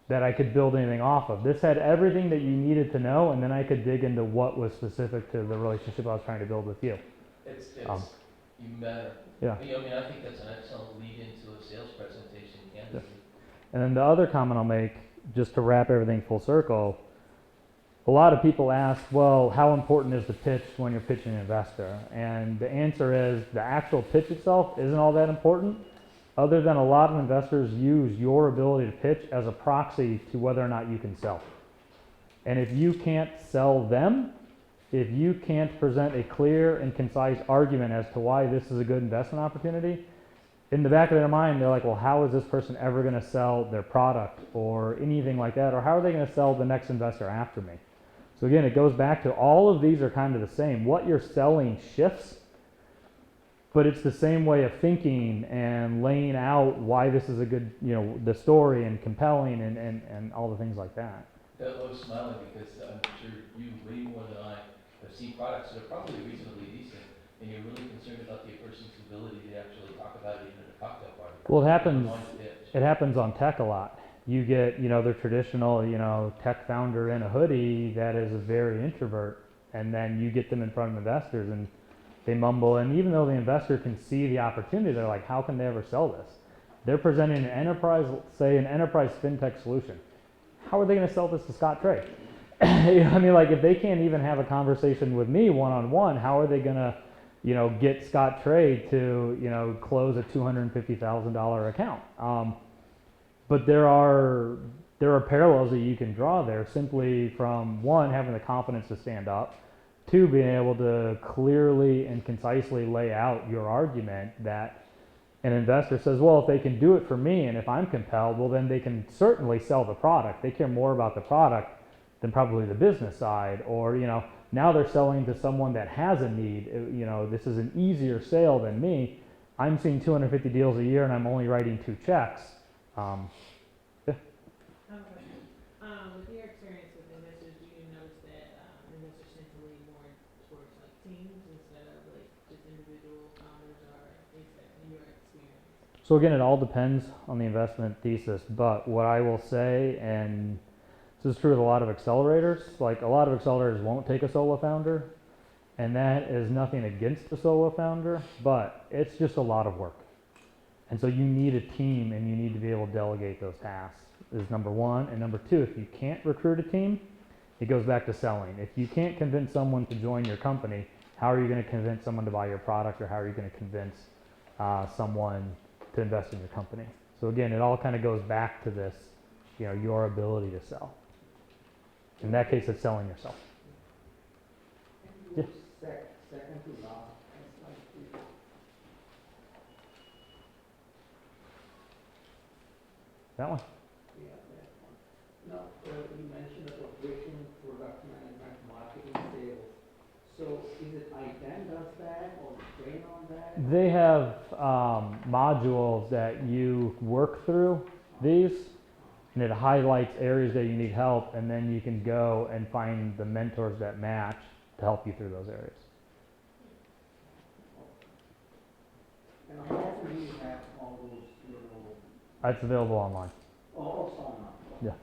that I could build anything off of. This had everything that you needed to know, and then I could dig into what was specific to the relationship I was trying to build with you. It's even better. Yeah. I mean, I think that's an excellent lead into a sales presentation, candidly. And then the other comment I'll make, just to wrap everything full circle, a lot of people ask, well, how important is the pitch when you're pitching an investor? And the answer is the actual pitch itself isn't all that important, other than a lot of investors use your ability to pitch as a proxy to whether or not you can sell. And if you can't sell them, if you can't present a clear and concise argument as to why this is a good investment opportunity, in the back of their mind, they're like, well, how is this person ever going to sell their product or anything like that? Or how are they going to sell the next investor after me? So again, it goes back to all of these are kind of the same. What you're selling shifts, but it's the same way of thinking and laying out why this is a good, you know, the story and compelling and all the things like that. I was smiling because I'm sure you, way more than I, have seen products that are probably reasonably decent, and you're really concerned about the person's ability to actually talk about it even at a cocktail party. Well, it happens on tech a lot. You get, you know, the traditional, you know, tech founder in a hoodie that is a very introvert, and then you get them in front of investors and they mumble, and even though the investor can see the opportunity, they're like, how can they ever sell this? They're presenting an enterprise, say an enterprise fintech solution. How are they going to sell this to Scott Trey? I mean, like if they can't even have a conversation with me one-on-one, how are they going to, you know, get Scott Trey to, you know, close a $250,000 account? But there are parallels that you can draw there simply from one, having the confidence to stand up, two, being able to clearly and concisely lay out your argument that an investor says, well, if they can do it for me and if I'm compelled, well, then they can certainly sell the product. They care more about the product than probably the business side, or, you know, now they're selling to someone that has a need. You know, this is an easier sale than me. I'm seeing 250 deals a year and I'm only writing 2 checks. Yeah. With your experience with investors, do you notice that investors tend to lean more towards like teams instead of like just individual founders, or is that in your experience? So again, it all depends on the investment thesis, but what I will say, and this is true with a lot of accelerators, like a lot of accelerators won't take a solo founder, and that is nothing against a solo founder, but it's just a lot of work. And so you need a team and you need to be able to delegate those tasks is number one. And number two, if you can't recruit a team, it goes back to selling. If you can't convince someone to join your company, how are you going to convince someone to buy your product, or how are you going to convince someone to invest in your company? So again, it all kind of goes back to this, your ability to sell. In that case, it's selling yourself. Yeah. Second to last, slide please. That one? Yeah, that one. Now, you mentioned about vision, product management, marketing, sales. So is it ITAM does that, or train on that? They have modules that you work through these, and it highlights areas that you need help, and then you can go and find the mentors that match to help you through those areas. And how often do you have all those, It's available online. all online? Yeah.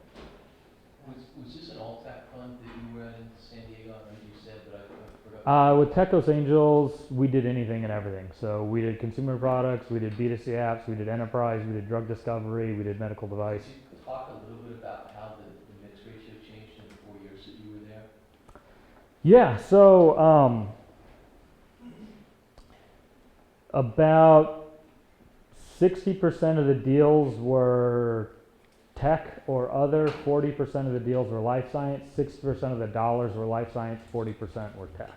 Was this an all-tech fund that you were in San Diego? I know you said, but I forgot. With Techos Angels, we did anything and everything. So we did consumer products, we did B2C apps, we did enterprise, we did drug discovery, we did medical device. Could you talk a little bit about how the mix ratio changed in the 4 years that you were there? Yeah, so about 60% of the deals were tech or other, 40% of the deals were life science, 60% of the dollars were life science, 40% were tech.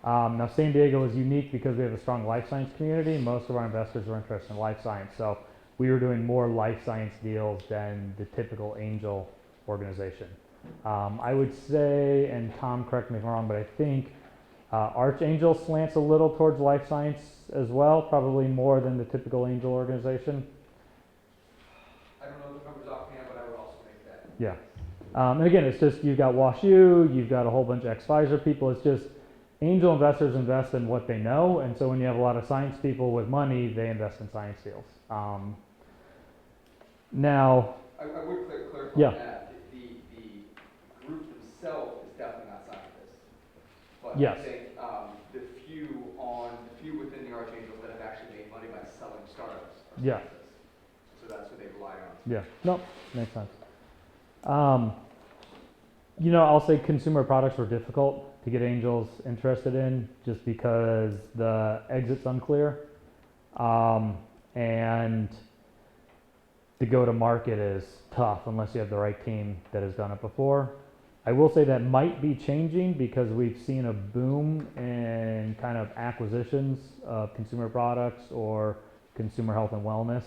Now San Diego is unique because we have a strong life science community. Most of our investors are interested in life science, so we were doing more life science deals than the typical angel organization. I would say, and Tom, correct me if I'm wrong, but I think Archangel slants a little towards life science as well, probably more than the typical angel organization. I don't know the numbers offhand, but I would also make that. Yeah. And again, it's just you've got WashU, you've got a whole bunch of ex-Pfizer people. It's just angel investors invest in what they know, and so when you have a lot of science people with money, they invest in science deals. Now, I would clarify yeah. that. The group themselves is definitely not scientists. But Yes. I think the few within the Archangels that have actually made money by selling startups are Yeah. scientists. So that's what they rely on. Yeah, no, makes sense. I'll say consumer products were difficult to get angels interested in just because the exit's unclear. And the go-to-market is tough unless you have the right team that has done it before. I will say that might be changing because we've seen a boom in kind of acquisitions of consumer products or consumer health and wellness.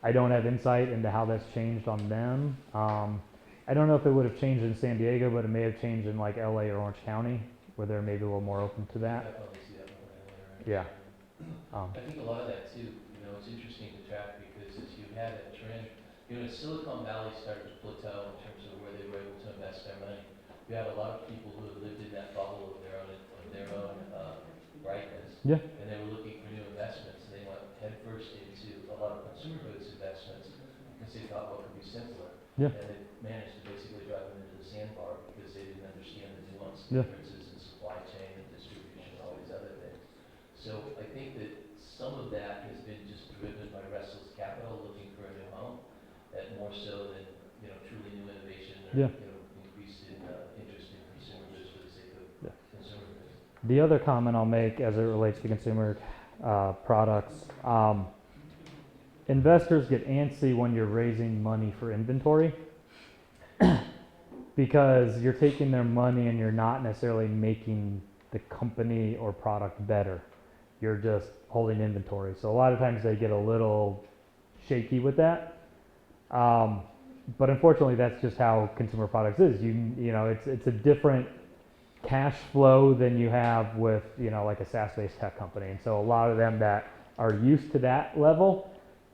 I don't have insight into how that's changed on them. I don't know if it would have changed in San Diego, but it may have changed in like LA or Orange County, where they're maybe a little more open to that. Definitely see that more in LA, right? Yeah. I think a lot of that too, it's interesting to track because as you had that trend, Silicon Valley started to plateau in terms of where they were able to invest their money. You had a lot of people who had lived in that bubble of their own brightness. Yeah. And they were looking for new investments, and they went headfirst into a lot of consumer goods investments because they thought what could be simpler. Yeah. And they managed to basically drive them into the sandbar because they didn't understand the nuanced Yeah. differences in supply chain and distribution and all these other things. So I think that some of that has been just driven by restless capital looking for a new home, that more so than truly new innovation or Yeah. increase in interest in consumer goods for the sake of consumer goods. The other comment I'll make as it relates to consumer products, investors get antsy when you're raising money for inventory because you're taking their money and you're not necessarily making the company or product better. You're just holding inventory. So a lot of times they get a little shaky with that. But unfortunately, that's just how consumer products is. It's a different cash flow than you have with like a SaaS-based tech company. And so a lot of them that are used to that level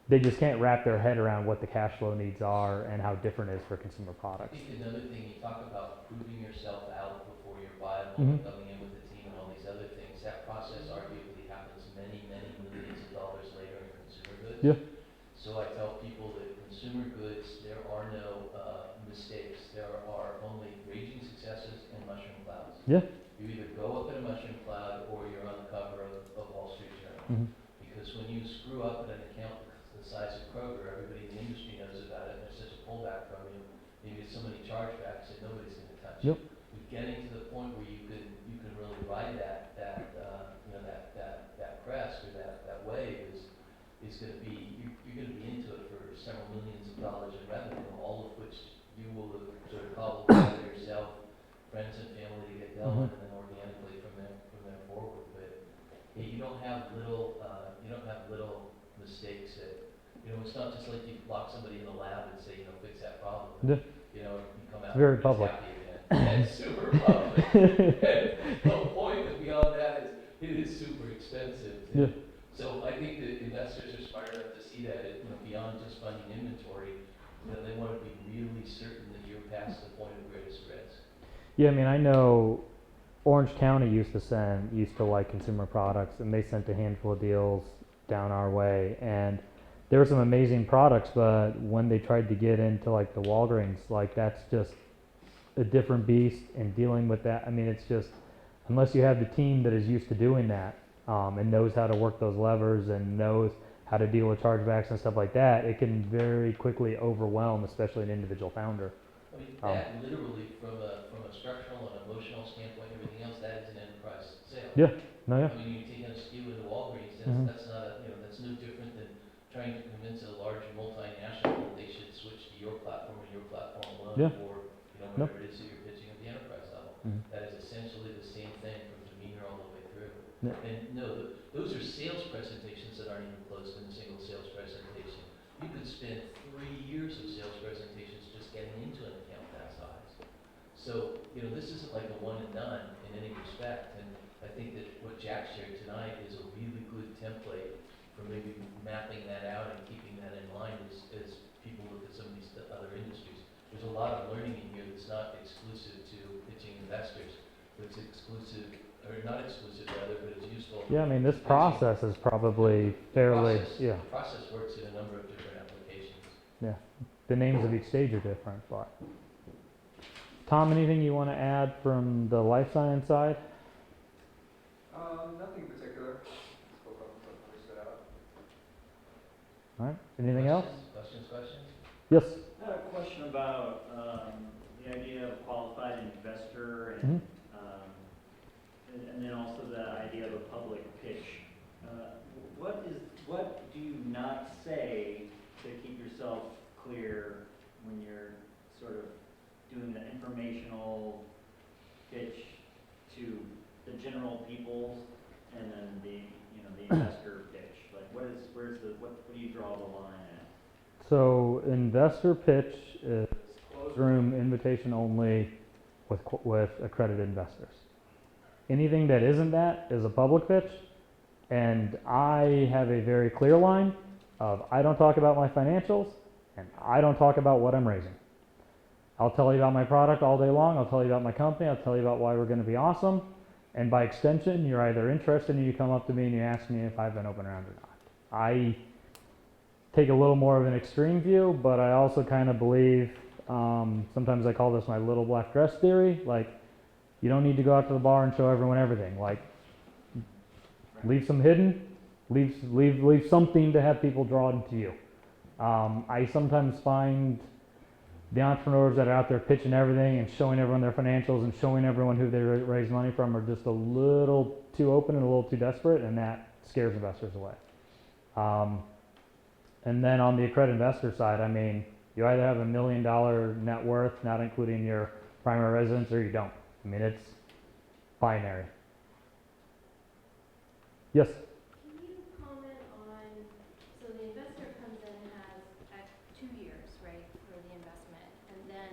they just can't wrap their head around what the cash flow needs are and how different it is for consumer I products. think another thing, you talk about proving yourself out before you're viable, Mhm. coming in with a team and all these other things. That process arguably happens many, many millions of dollars later in consumer goods. Yeah. So I tell people that consumer goods, there are no mistakes. There are only raging successes and mushroom clouds. Yeah. You either go up in a mushroom cloud or you're on the cover of Wall Street Journal. Mhm. Because when you screw up at an account the size of Kroger, everybody in the industry knows about it, and there's such a pullback from you. You get so many chargebacks that nobody's going to touch Yep. you. But getting to the point where you can really ride that crest or that wave is going to be you're going to be into it for several millions of dollars in revenue, all of which you will have sort of cobbled together yourself, friends and family to get going, and then organically from there forward. But yeah, you don't have little mistakes that, it's not just like you lock somebody in the lab and say, fix that problem. Yeah. You come out It's very and public. happy again. And it's super public. The whole point that beyond that is it is super expensive. Yeah. So I think that investors are smart enough to see that beyond just funding inventory, they want to be really certain that you're past the point of greatest risk. Yeah, I mean, I know Orange County used to like consumer products, and they sent a handful of deals down our way, and there were some amazing products, but when they tried to get into like the Walgreens, like that's just a different beast, and dealing with that, I mean, it's just, unless you have the team that is used to doing that, and knows how to work those levers and knows how to deal with chargebacks and stuff like that, it can very quickly overwhelm, especially an individual founder. I mean, that literally from a structural and emotional standpoint, everything else, that is an enterprise sale. Yeah, no, yeah. I mean, you're taking a SKU into Walgreens, that's not that's no different than trying to convince a large multinational that they should switch to your platform or your platform alone, or whatever it is that you're pitching at the enterprise level. That is essentially the same thing from demeanor all the way through. And no, those are sales presentations that aren't even close to a single sales presentation. You could spend 3 years of sales presentations just getting into an account that size. So, this isn't like a one and done in any respect, and I think that what Jack shared tonight is a really good template for maybe mapping that out and keeping that in mind as people look at some of these other industries. There's a lot of learning in here that's not exclusive to pitching investors, but it's exclusive, or not exclusive rather, but it's useful. Yeah, I mean, this process is probably fairly, The process works in a number of different applications. Yeah, the names of each stage are different, but. Tom, anything you want to add from the life science side? Nothing in particular. Spoke up and understood out. All right, anything else? Questions? Yes. I have a question about the idea of qualified investor and then also the idea of a public pitch. What do you not say to keep yourself clear when you're sort of doing the informational pitch to the general people and then the investor pitch? Like what do you draw the line at? So investor pitch is closed room, invitation only, with accredited investors. Anything that isn't that is a public pitch, and I have a very clear line of I don't talk about my financials, and I don't talk about what I'm raising. I'll tell you about my product all day long, I'll tell you about my company, I'll tell you about why we're going to be awesome, and by extension, you're either interested and you come up to me and you ask me if I've been open around or not. I take a little more of an extreme view, but I also kind of believe, sometimes I call this my little black dress theory, like you don't need to go out to the bar and show everyone everything. Like leave some hidden, leave something to have people drawn to you. I sometimes find the entrepreneurs that are out there pitching everything and showing everyone their financials and showing everyone who they raise money from are just a little too open and a little too desperate, and that scares investors away. And then on the accredited investor side, I mean, you either have $1 million net worth, not including your primary residence, or you don't. I mean, it's binary. Yes? Can you comment on, so the investor comes in and has 2 years, right, for the investment, and then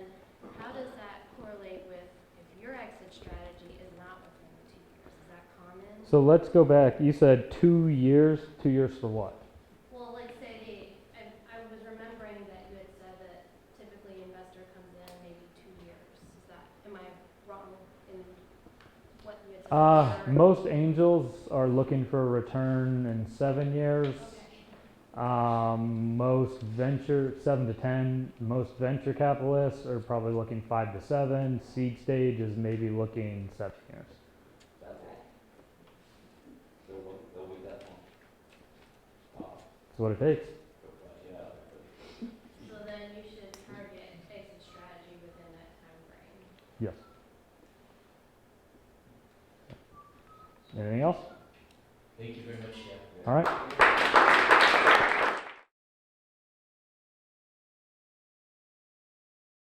how does that correlate with if your exit strategy is not within the 2 years? Is that common? So let's go back. You said 2 years. 2 years for what? Well, like say Most angels are looking for a return in 7 years. Most venture, 7 to 10, most venture capitalists are probably looking 5 to 7. Seed stage is maybe looking 7 years. That's all. They'll wait that long. Wow. That's what it takes. Yeah. So then you should target exit strategy within that time frame. Yes. Anything else? Thank you very much, Jeff. All right.